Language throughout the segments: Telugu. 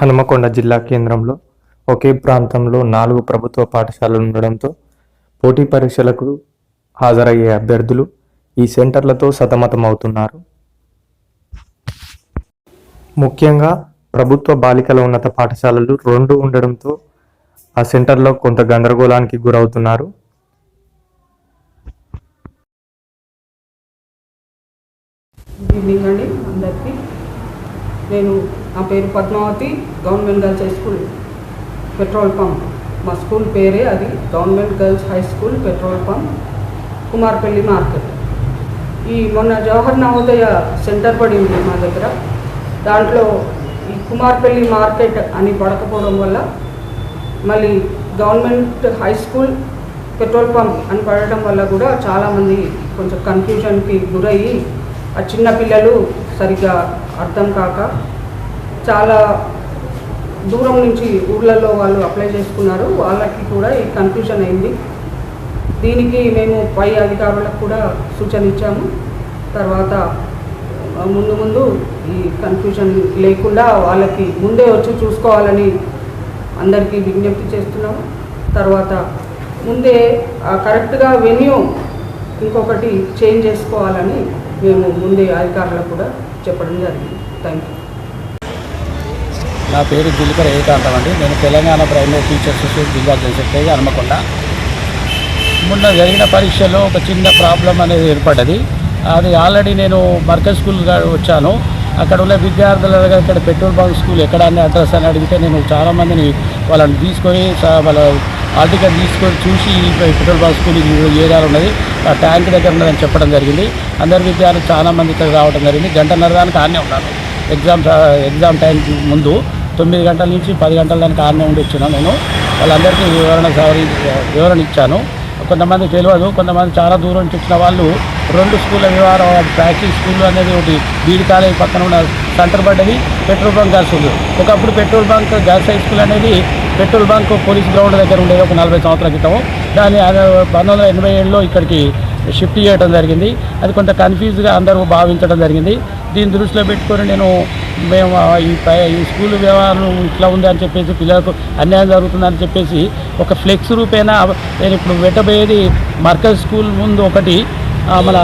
హనుమకొండ జిల్లా కేంద్రంలో ఒకే ప్రాంతంలో 4 ప్రభుత్వ పాఠశాలలు ఉండడంతో పోటీ పరీక్షలకు హాజరయ్యే అభ్యర్థులు ఈ సెంటర్లతో సతమతమవుతున్నారు. ముఖ్యంగా ప్రభుత్వ బాలికల ఉన్నత పాఠశాలలు 2 ఉండడంతో ఆ సెంటర్లో కొంత గందరగోళానికి గురవుతున్నారు. గుడ్ ఈవినింగ్ అండి అందరికీ. నేను నా పేరు Padmavathi, government girls high school petrol pump, మా స్కూల్ పేరే అది government girls high school petrol pump, Kumarpalli market. ఈ మొన్న జవహర్ నవోదయ సెంటర్ పడింది మా దగ్గర. దాంట్లో ఈ కుమార్పల్లి మార్కెట్ అని పడకపోవడం వల్ల మళ్ళీ government high school petrol pump అని పడటం వల్ల కూడా చాలామంది కొంచెం కన్ఫ్యూజన్కి గురయ్యి ఆ చిన్న పిల్లలు సరిగ్గా అర్థం కాక చాలా దూరం నుంచి ఊళ్ళల్లో వాళ్ళు అప్లై చేసుకున్నారు. వాళ్ళకి కూడా ఈ కన్ఫ్యూజన్ అయింది. దీనికి మేము పై అధికారులకు కూడా సూచన ఇచ్చాము. తర్వాత ముందు ఈ కన్ఫ్యూజన్ లేకుండా వాళ్ళకి ముందే వచ్చి చూసుకోవాలని అందరికీ విజ్ఞప్తి చేస్తున్నాము. తర్వాత ముందే కరెక్ట్గా వెన్యూ ఇంకొకటి చేంజ్ చేసుకోవాలని మేము ముందే అధికారులకు కూడా చెప్పడం జరిగింది. Thank you. నా పేరు జిల్కర ఏకాంతం అండి. నేను తెలంగాణ ప్రైమరీ టీచర్స్ అసోసియేషన్ జిల్లా జనరల్ సెక్రటరీ హనుమకొండ. మొన్న జరిగిన పరీక్షలో ఒక చిన్న ప్రాబ్లం అనేది ఏర్పడ్డది. అది ఆల్రెడీ నేను మర్కజ్ స్కూల్ వచ్చాను. అక్కడ ఉన్న విద్యార్థుల దగ్గర ఇక్కడ పెట్రోల్ బంక్ స్కూల్ ఎక్కడ అనే అడ్రస్ అని అడిగితే నేను చాలామందిని వాళ్ళని తీసుకొని వాళ్ళ హాల్ టికెట్ తీసుకొని చూసి పెట్రోల్ బంక్ స్కూల్ ఏరియాలో ఉన్నది, ఆ ట్యాంక్ దగ్గర ఉన్నదని చెప్పడం జరిగింది. అందరి విద్యార్థులు చాలామంది ఇక్కడ రావడం జరిగింది. గంటన్నర దానికి ఆడనే ఉన్నాను. ఎగ్జామ్ టైం ముందు 9 గంటల నుంచి 10 గంటల దానికి ఆడనే ఉండి వచ్చినాను. నేను వాళ్ళందరికీ వివరణ ఇచ్చాను. కొంతమంది తెలియదు, కొంతమంది చాలా దూరం నుంచి వచ్చిన వాళ్ళు 2 స్కూళ్ళ వ్యవహారం, ప్రాక్టీస్ స్కూల్ అనేది ఒకటి బీడి కాలేజ్ పక్కన ఉన్న సెంటర్ పడ్డది, పెట్రోల్ బంక్ గర్ల్స్ ఉంది. ఒకప్పుడు petrol bunk girls high school అనేది పెట్రోల్ బంక్ పోలీస్ గ్రౌండ్ దగ్గర ఉండేది ఒక 40 సంవత్సరాల క్రితం. దాన్ని 1987లో ఇక్కడికి షిఫ్ట్ చేయడం జరిగింది. అది కొంత కన్ఫ్యూజ్గా అందరూ భావించడం జరిగింది. దీన్ని దృష్టిలో పెట్టుకొని మేము ఈ స్కూల్ వ్యవహారం ఇట్లా ఉంది అని చెప్పేసి, పిల్లలకు అన్యాయం జరుగుతుందని చెప్పేసి ఒక ఫ్లెక్స్ రూపేణా నేను ఇప్పుడు పెట్టబోయేది మర్కజ్ స్కూల్ ముందు ఒకటి, మన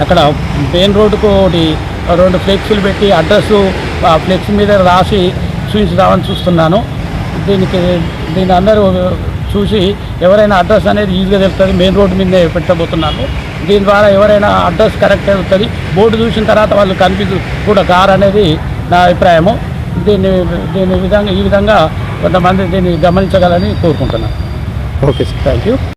అక్కడ మెయిన్ రోడ్డుకు ఒకటి 2 ఫ్లెక్స్లు పెట్టి అడ్రస్సు ఫ్లెక్స్ మీద రాసి చూపించుదామని చూస్తున్నాను. దీన్ని అందరూ చూసి ఎవరైనా అడ్రస్ అనేది ఈజీగా తెలుస్తుంది. మెయిన్ రోడ్డు మీదే పెట్టబోతున్నాను. దీని ద్వారా ఎవరైనా అడ్రస్ కరెక్ట్ అవుతుంది. బోర్డు చూసిన తర్వాత వాళ్ళు కన్ఫ్యూజ్ కూడా కారు అనేది నా అభిప్రాయము. ఈ విధంగా కొంతమంది దీన్ని గమనించగలని కోరుకుంటున్నాను. Okay sir, thank you.